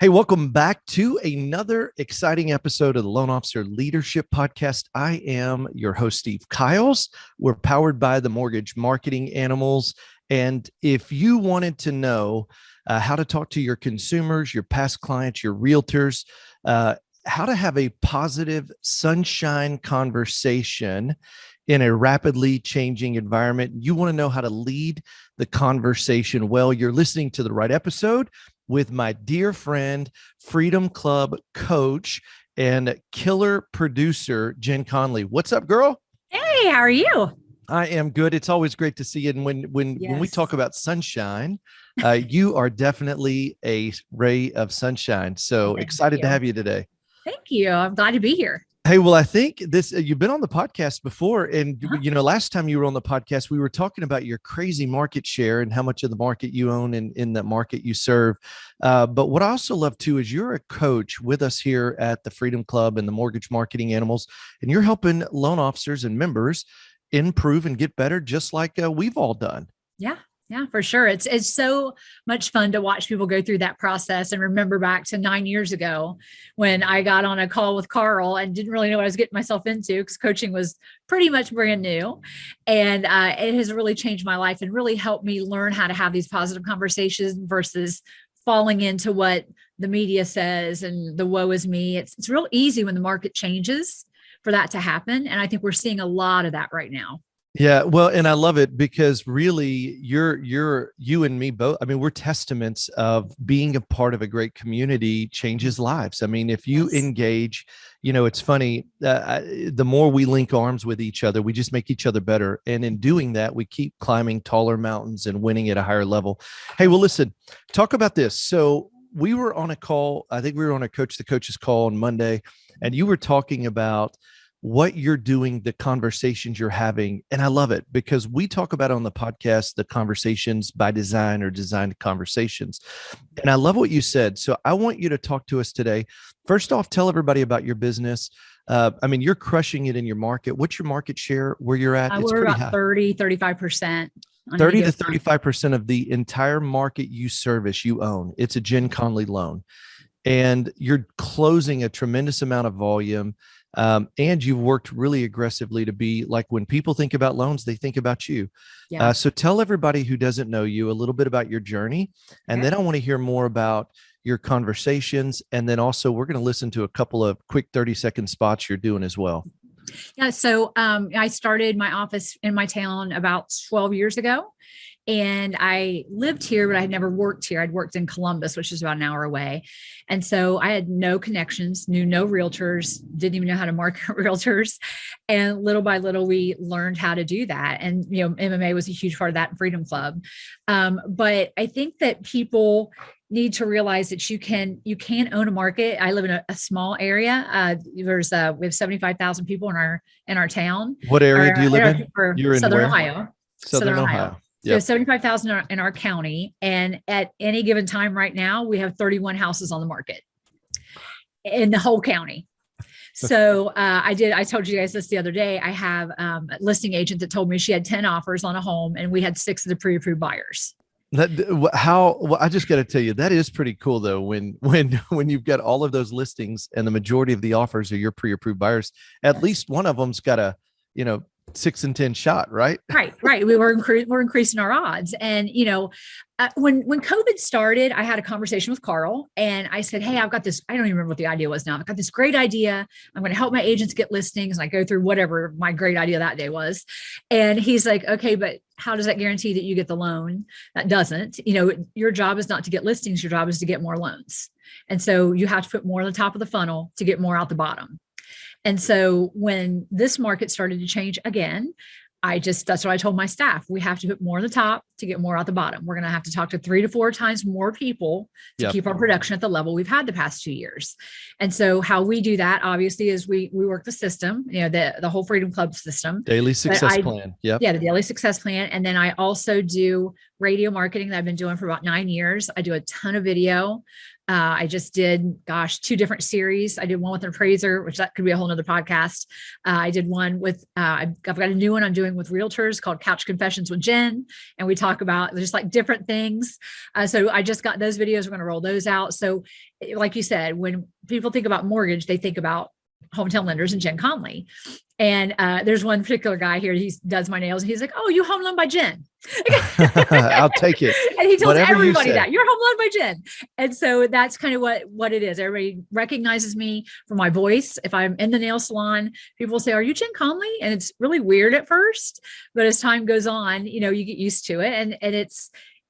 Hey, welcome back to another exciting episode of the Loan Officer Leadership Podcast. I am your host, Steve Kiles. We're powered by the Mortgage Marketing Animals. And if you wanted to know how to talk to your consumers, your past clients, your realtors, how to have a positive sunshine conversation in a rapidly changing environment, you want to know how to lead the conversation well, you're listening to the right episode with my dear friend, Freedom Club coach and killer producer, Jen Conley. What's up, girl? Hey, how are you? I am good. It's always great to see you. And when we talk about sunshine, you are definitely a ray of sunshine. So excited to have you today. Thank you. I'm glad to be here. Hey, well, I think this, you've been on the podcast before. And, last time you were on the podcast, we were talking about your crazy market share and how much of the market you own in the market you serve. But what I also love too, is you're a coach with us here at the Freedom Club and the Mortgage Marketing Animals, and you're helping loan officers and members improve and get better, just like we've all done. Yeah, for sure. It's so much fun to watch people go through that process and remember back to 9 years ago when I got on a call with Carl and didn't really know what I was getting myself into because coaching was pretty much brand new. And it has really changed my life and really helped me learn how to have these positive conversations versus falling into what the media says and the woe is me. It's real easy when the market changes for that to happen. And I think we're seeing a lot of that right now. Yeah, well, and I love it because really you and me both. I mean, we're testaments of being a part of a great community changes lives. I mean, if you engage, it's funny, the more we link arms with each other, we just make each other better. And in doing that, we keep climbing taller mountains and winning at a higher level. Hey, well, listen, talk about this. So we were on a call. I think we were on the coach's call on Monday, and you were talking about what you're doing, the conversations you're having. And I love it because we talk about on the podcast, the conversations by design or designed conversations. And I love what you said. So I want you to talk to us today. First off, tell everybody about your business. I mean, you're crushing it in your market. What's your market share where you're at? We're about 30, 35%. 30 to 35% of the entire market you service, you own. It's a Jen Conley loan. And you're closing a tremendous amount of volume. And you've worked really aggressively to be like, when people think about loans, they think about you. Yeah. So tell everybody who doesn't know you a little bit about your journey. And then I want to hear more about your conversations. And then also we're going to listen to a couple of quick 30-second spots you're doing as well. Yeah. So I started my office in my town about 12 years ago. And I lived here, but I had never worked here. I'd worked in Columbus, which is about an hour away. And so I had no connections, knew no realtors, didn't even know how to market realtors. And little by little, we learned how to do that. And, MMA was a huge part of that in Freedom Club. But I think that people need to realize that you can own a market. I live in a small area. We have 75,000 people in our town. What area do you live in? You're in Southern Ohio. Southern Ohio. Yep. So 75,000 in our county. And at any given time right now, we have 31 houses on the market in the whole county. So I told you guys this the other day. I have a listing agent that told me she had 10 offers on a home and we had 6 of the pre-approved buyers. I just got to tell you, that is pretty cool though. When you've got all of those listings and the majority of the offers are your pre-approved buyers, at least one of them's got a, 6 in 10 shot, right? Right. We're increasing our odds. And, when COVID started, I had a conversation with Carl and I said, hey, I've got this, I don't even remember what the idea was now. I've got this great idea. I'm going to help my agents get listings. And I go through whatever my great idea that day was. And he's like, okay, but how does that guarantee that you get the loan? That doesn't. Your job is not to get listings. Your job is to get more loans. And so you have to put more on the top of the funnel to get more out the bottom. And so when this market started to change again, that's what I told my staff. We have to put more on the top to get more out the bottom. We're going to have to talk to 3 to 4 times more people to keep our production at the level we've had the past 2 years. And so how we do that, obviously, is we work the system, the whole Freedom Club system. Daily success plan. Yeah, the daily success plan. And then I also do radio marketing that I've been doing for about 9 years. I do a ton of video. I just did, two different series. I did one with an appraiser, which that could be a whole nother podcast. I did one with, I've got a new one I'm doing with realtors called Couch Confessions with Jen. And we talk about just like different things. So I just got those videos. We're going to roll those out. So like you said, when people think about mortgage, they think about hometown lenders and Jen Conley. And there's one particular guy here, he does my nails, and he's like, "Oh, you home loan by Jen." I'll take it. And he tells Whatever everybody that you're home loan by Jen. And so that's kind of what it is. Everybody recognizes me for my voice. If I'm in the nail salon, people will say, "Are you Jen Conley?" And it's really weird at first, but as time goes on, you get used to it. And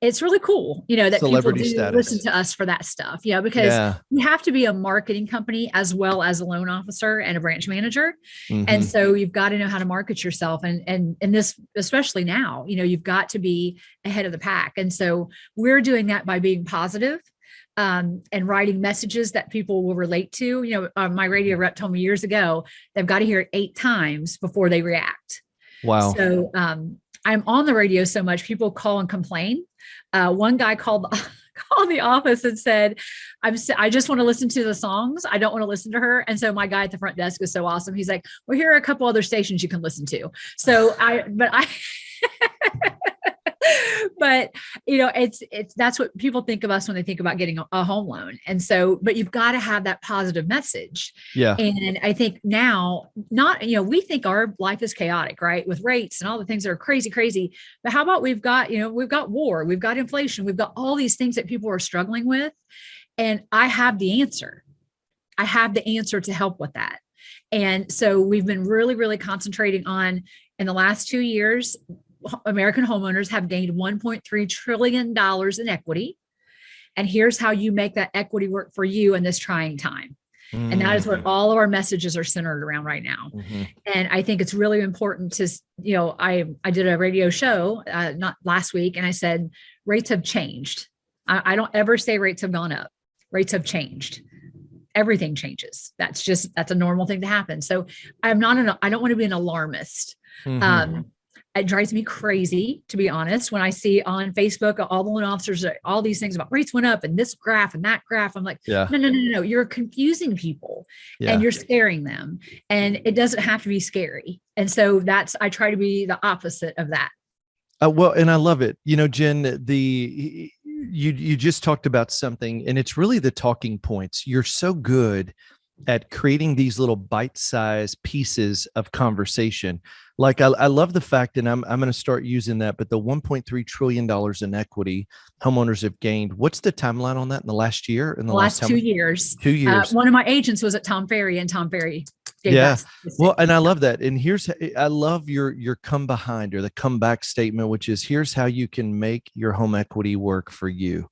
it's really cool, that Celebrity people do status. listen to us for that stuff, because you have to be a marketing company as well as a loan officer and a branch manager. And so you've got to know how to market yourself. And this, especially now, you've got to be ahead of the pack. And so we're doing that by being positive, and writing messages that people will relate to. My radio rep told me years ago, they've got to hear it 8 times before they react. Wow. So I'm on the radio so much, people call and complain. One guy called the office and said, I just want to listen to the songs. I don't want to listen to her. And so my guy at the front desk is so awesome. He's like, "Well, here are a couple other stations you can listen to." So but that's what people think of us when they think about getting a home loan. And so, but you've got to have that positive message. Yeah. And I think now, we think our life is chaotic, right? With rates and all the things that are crazy. But how about we've got war, we've got inflation, we've got all these things that people are struggling with. And I have the answer. I have the answer to help with that. And so we've been really, really concentrating on, in the last 2 years, American homeowners have gained $1.3 trillion in equity. And here's how you make that equity work for you in this trying time. And that is what all of our messages are centered around right now. And I think it's really important to, I did a radio show, not last week, and I said, rates have changed. I don't ever say rates have gone up. Rates have changed. Everything changes. That's a normal thing to happen. So I don't want to be an alarmist. It drives me crazy, to be honest, when I see on Facebook, all the loan officers, all these things about rates went up and this graph and that graph. I'm like, no, you're confusing people and you're scaring them, and it doesn't have to be scary. And so I try to be the opposite of that. Well, and I love it. Jen, you just talked about something, and it's really the talking points. You're so good at creating these little bite-sized pieces of conversation. Like I love the fact, and I'm going to start using that, but the $1.3 trillion in equity homeowners have gained. What's the timeline on that in the last year? In the last 2 years. 2 years. One of my agents was at Tom Ferry, and Tom Ferry. Well, and I love that. And I love your come behind, or the comeback statement, which is, here's how you can make your home equity work for you.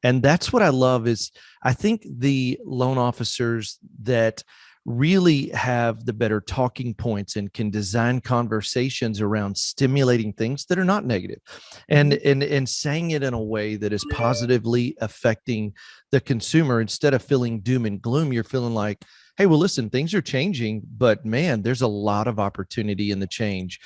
And that's what I love is, I think the loan officers that really have the better talking points and can design conversations around stimulating things that are not negative, and saying it in a way that is positively affecting the consumer. Instead of feeling doom and gloom, you're feeling like, hey, well, listen, things are changing, but man, there's a lot of opportunity in the change.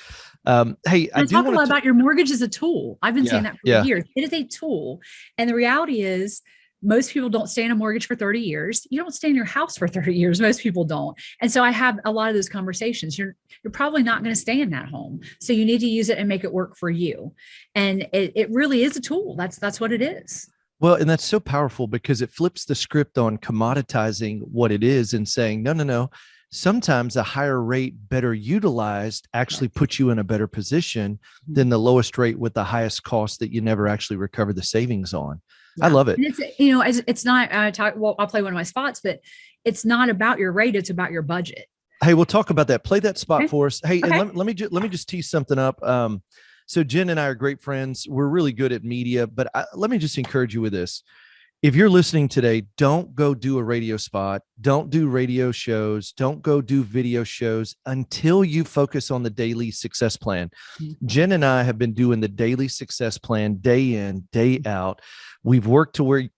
Hey, I talk a lot about your mortgage as a tool. I've been saying that for years. It is a tool. And the reality is, most people don't stay in a mortgage for 30 years. You don't stay in your house for 30 years. Most people don't. And so I have a lot of those conversations. You're probably not going to stay in that home. So you need to use it and make it work for you. And it really is a tool. That's what it is. Well, and that's so powerful, because it flips the script on commoditizing what it is and saying, no. Sometimes a higher rate, better utilized, actually puts you in a better position than the lowest rate with the highest cost that you never actually recover the savings on. Yeah. I love it. And it's not, I'll play one of my spots, but it's not about your rate. It's about your budget. Hey, we'll talk about that. Play that spot for us. Hey, and let me just tee something up. So Jen and I are great friends. We're really good at media, but let me just encourage you with this. If you're listening today, don't go do a radio spot. Don't do radio shows. Don't go do video shows until you focus on the daily success plan. Jen and I have been doing the daily success plan day in, day out. We've worked to where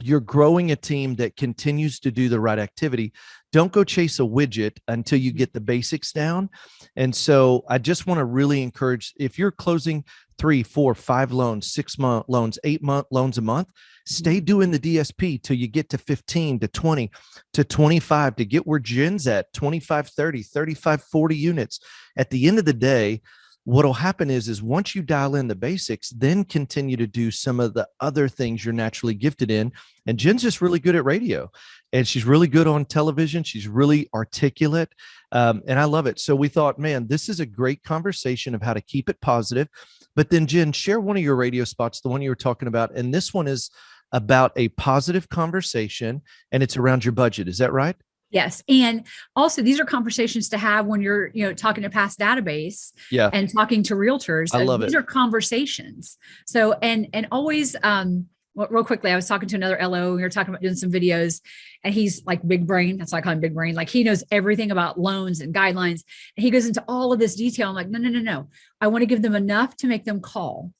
you're growing a team that continues to do the right activity. Don't go chase a widget until you get the basics down. And so I just want to really encourage, if you're closing 3, 4, 5 loans, 6-month loans, 8-month loans a month, stay doing the DSP till you get to 15 to 20 to 25 to get where Jen's at, 25, 30, 35, 40 units. At the end of the day, what'll happen is once you dial in the basics, then continue to do some of the other things you're naturally gifted in. And Jen's just really good at radio, and she's really good on television. She's really articulate. And I love it. So we thought, man, this is a great conversation of how to keep it positive. But then Jen, share one of your radio spots, the one you were talking about. And this one is about a positive conversation, and it's around your budget. Is that right? Yes. And also these are conversations to have when you're, talking to past database and talking to realtors. I love these it. are conversations. So, and always, well, real quickly, I was talking to another LO. We were talking about doing some videos, and he's like big brain. That's why I call him big brain. Like he knows everything about loans and guidelines. And he goes into all of this detail. I'm like, no. I want to give them enough to make them call.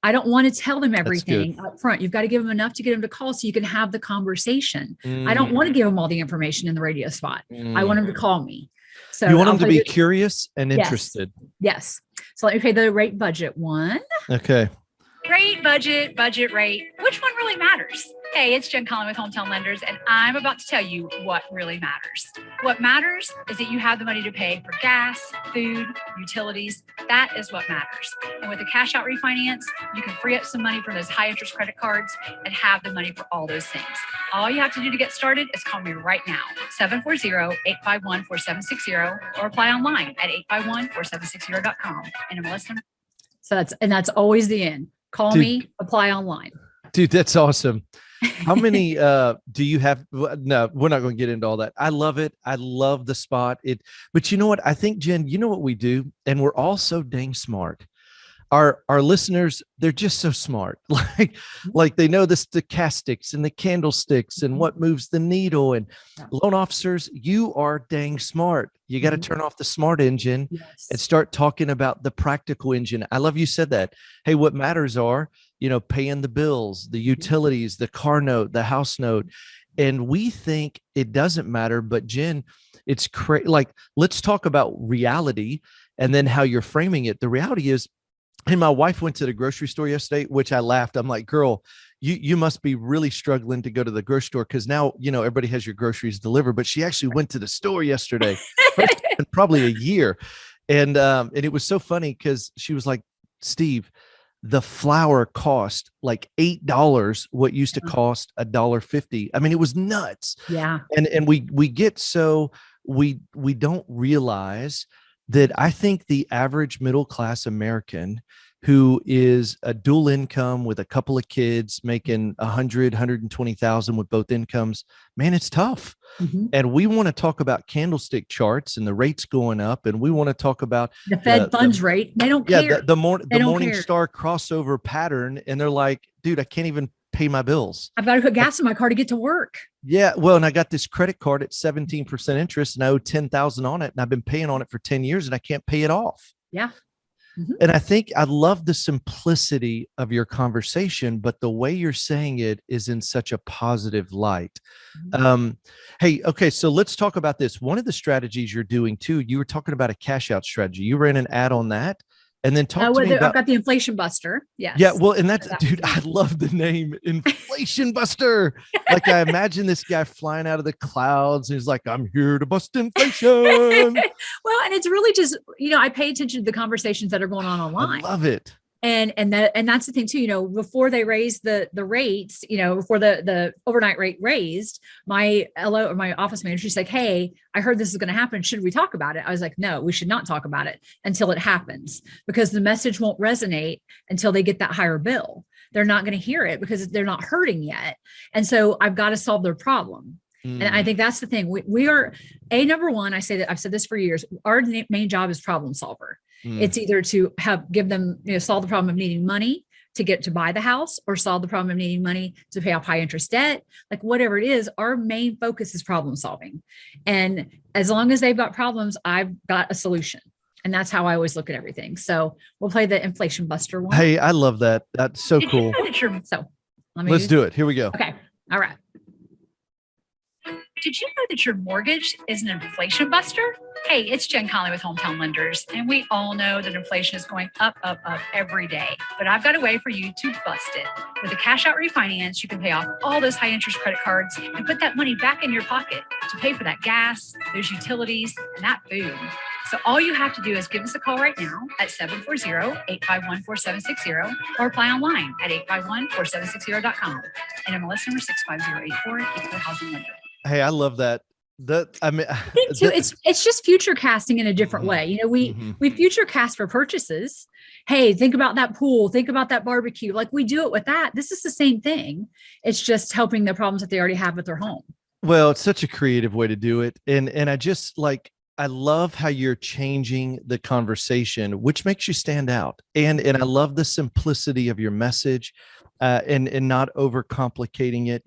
I don't want to tell them everything up front. You've got to give them enough to get them to call so you can have the conversation. I don't want to give them all the information in the radio spot. I want them to call me. So you want them to be curious and interested. Yes. So let me pay the rate budget one. Okay. Rate, budget rate. Which one really matters? Hey, it's Jen Conley with Hometown Lenders, and I'm about to tell you what really matters. What matters is that you have the money to pay for gas, food, utilities. That is what matters. And with a cash out refinance, you can free up some money from those high interest credit cards and have the money for all those things. All you have to do to get started is call me right now, 740-851-4760, or apply online at 851-4760.com. And I'm listening. So that's always the end. Call me, apply online. Dude, that's awesome. How many do you have? No, we're not going to get into all that. I love it. I love the spot. But you know what? I think, Jen, you know what we do? And we're all so dang smart. Our listeners, they're just so smart. Like they know the stochastics and the candlesticks and what moves the needle. And loan officers, you are dang smart. You got to turn off the smart engine and start talking about the practical engine. I love you said that. Hey, what matters are, paying the bills, the utilities, the car note, the house note. And we think it doesn't matter, but Jen, it's crazy. Like, let's talk about reality and then how you're framing it. The reality is, and my wife went to the grocery store yesterday, which I laughed. I'm like, girl, you must be really struggling to go to the grocery store because now, everybody has your groceries delivered. But she actually went to the store yesterday, probably a year. And it was so funny because she was like, Steve, the flour cost like $8, what used to cost $1.50. I mean, it was nuts. Yeah. And we get so we don't realize that I think the average middle-class American who is a dual income with a couple of kids making 120,000 with both incomes, man, it's tough. And we want to talk about candlestick charts and the rates going up. And we want to talk about the Fed funds rate. They don't care. The Morningstar crossover pattern. And they're like, dude, I can't even pay my bills. I've got to put gas in my car to get to work. Yeah. Well, and I got this credit card at 17% interest and I owe 10,000 on it. And I've been paying on it for 10 years and I can't pay it off. Yeah. And I think I love the simplicity of your conversation, but the way you're saying it is in such a positive light. Hey, okay. So let's talk about this. One of the strategies you're doing too, you were talking about a cash out strategy. You ran an ad on that. And then talk to me about, I've got the Inflation Buster. Yes. Yeah. Well, and that's, dude, I love the name Inflation Buster. Like I imagine this guy flying out of the clouds. And he's like, I'm here to bust inflation. Well, and it's really just, I pay attention to the conversations that are going on online. I love it. And that's the thing too, before they raised the rates, before the overnight rate raised, my LO or my office manager, she's like, hey, I heard this is going to happen. Should we talk about it? I was like, no, we should not talk about it until it happens, because the message won't resonate until they get that higher bill. They're not going to hear it because they're not hurting yet. And so Give got to solve their problem. And I think that's the thing. We are number one. I've said this for years. Our main job is problem solver. It's either to give them, solve the problem of needing money to get to buy the house, or solve the problem of needing money to pay off high interest debt. Like whatever it is, our main focus is problem solving. And as long as they've got problems, I've got a solution. And that's how I always look at everything. So we'll play the Inflation Buster one. Hey, I love that. That's so cool. So let's do it. Here we go. Okay. All right. Did you know that your mortgage is an inflation buster? Hey, it's Jen Conley with Hometown Lenders, and we all know that inflation is going up, up, up every day. But I've got a way for you to bust it. With a cash out refinance, you can pay off all those high interest credit cards and put that money back in your pocket to pay for that gas, those utilities, and that food. So all you have to do is give us a call right now at 740-851-4760 or apply online at 851-4760.com. And MLS number 65084, Equal Housing Lender. Hey, I love that. I mean, I think too, it's just future casting in a different way. You know, we future cast for purchases. Hey, think about that pool, think about that barbecue. Like we do it with that. This is the same thing. It's just helping the problems that they already have with their home. Well, it's such a creative way to do it. And I just I love how you're changing the conversation, which makes you stand out. And I love the simplicity of your message, and not overcomplicating it.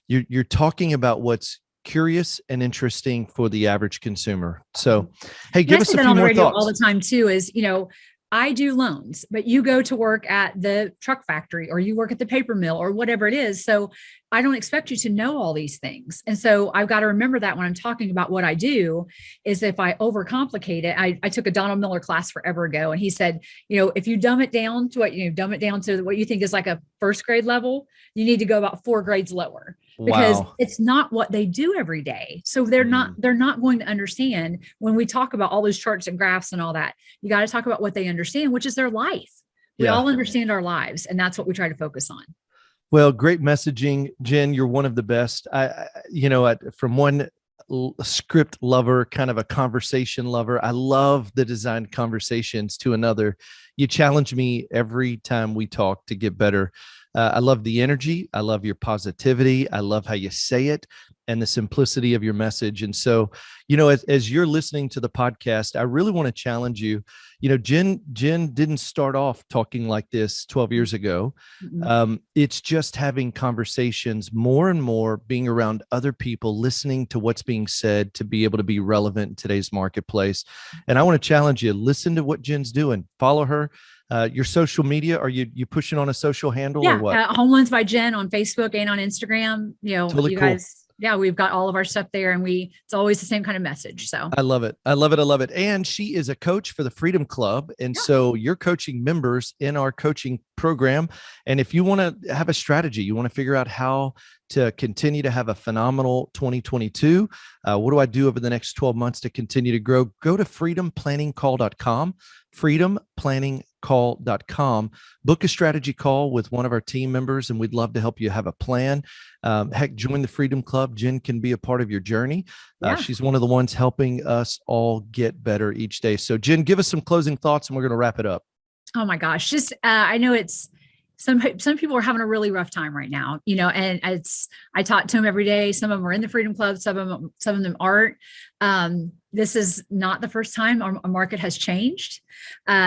You're talking about what's curious and interesting for the average consumer. So, hey, give us a few more thoughts. All the time too is, you know, I do loans, but you go to work at the truck factory or you work at the paper mill or whatever it is. So I don't expect you to know all these things. And so I've got to remember that when I'm talking about what I do is if I overcomplicate it. I took a Donald Miller class forever ago, and he said, you know, if you dumb it down to what you think is like a first grade level, you need to go about 4 grades lower. Because it's not what they do every day. So they're not going to understand when we talk about all those charts and graphs and all that. You got to talk about what they understand, which is their life. We all understand our lives, and that's what we try to focus on. Well, great messaging, Jen. You're one of the best. From one script lover, kind of a conversation lover, I love the designed conversations, to another. You challenge me every time we talk to get better. I love the energy. I love your positivity. I love how you say it and the simplicity of your message. And so, you know, as you're listening to the podcast, I really want to challenge you. You know, Jen didn't start off talking like this 12 years ago. It's just having conversations more and more, being around other people, listening to what's being said to be able to be relevant in today's marketplace. And I want to challenge you, listen to what Jen's doing, follow her. Your social media, are you pushing on a social handle or what? Home Loans by Jen on Facebook and on Instagram. You know, totally you guys, we've got all of our stuff there, and it's always the same kind of message. So I love it. I love it. I love it. And she is a coach for the Freedom Club. And so you're coaching members in our coaching program. And if you want to have a strategy, you want to figure out how to continue to have a phenomenal 2022. What do I do over the next 12 months to continue to grow? Go to freedomplanningcall.com, freedomplanningcall.com. Book a strategy call with one of our team members, and we'd love to help you have a plan. Heck, join the Freedom Club. Jen can be a part of your journey. She's one of the ones helping us all get better each day. So Jen, give us some closing thoughts and we're going to wrap it up. Oh my gosh. Just, I know it's, some people are having a really rough time right now, you know, and I talk to them every day. Some of them are in the Freedom Club. Some of them aren't. This is not the first time our market has changed.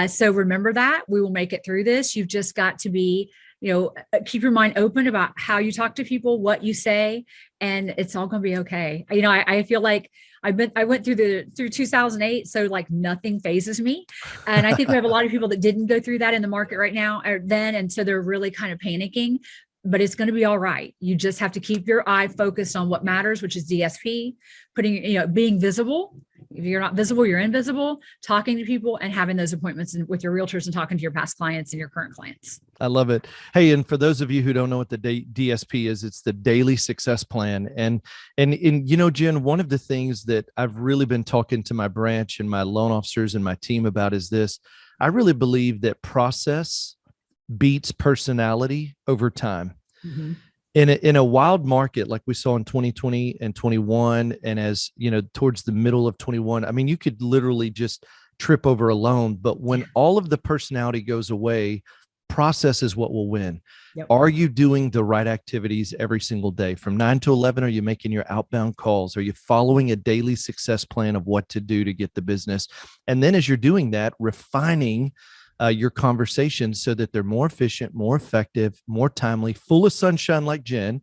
So remember that we will make it through this. You've just got to be, you know, keep your mind open about how you talk to people, what you say, and it's all going to be okay. You know, I feel like I went through 2008. So like nothing phases me. And I think we have a lot of people that didn't go through that in the market right now or then. And so they're really kind of panicking, but it's going to be all right. You just have to keep your eye focused on what matters, which is DSP, being visible. If you're not visible, you're invisible, talking to people and having those appointments with your realtors and talking to your past clients and your current clients. I love it. Hey, and for those of you who don't know what the DSP is, it's the Daily Success Plan. And you know, Jen, one of the things that I've really been talking to my branch and my loan officers and my team about is this. I really believe that process beats personality over time. Mm-hmm. In a wild market like we saw in 2020 and 21, and as you know, towards the middle of 21, I mean, you could literally just trip over a loan. But when all of the personality goes away, process is what will win. Yep. Are you doing the right activities every single day from 9 to 11? Are you making your outbound calls? Are you following a daily success plan of what to do to get the business? And then as you're doing that, refining your conversations so that they're more efficient, more effective, more timely, full of sunshine like Jen,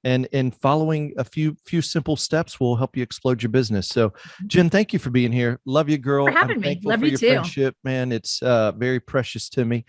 and following a few simple steps will help you explode your business. So Jen, thank you for being here. Love you, girl. For having me. Love for you your too. Friendship, man. It's very precious to me.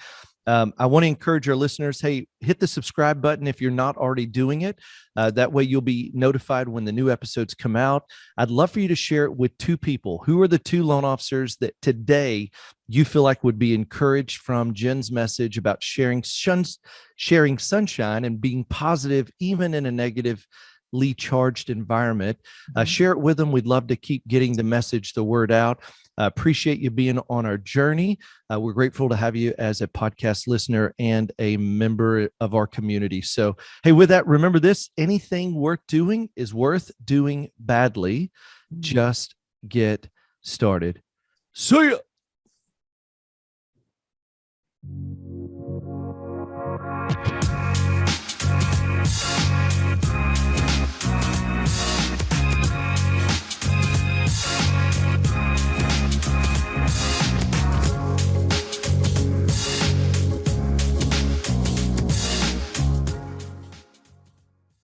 I want to encourage our listeners, hey, hit the subscribe button if you're not already doing it. That way you'll be notified when the new episodes come out. I'd love for you to share it with 2 people. Who are the 2 loan officers that today you feel like would be encouraged from Jen's message about sharing sunshine and being positive, even in a negatively charged environment? Share it with them. We'd love to keep getting the message, the word out. Appreciate you being on our journey. We're grateful to have you as a podcast listener and a member of our community. So, hey, with that, remember this: anything worth doing is worth doing badly. Just get started. See ya.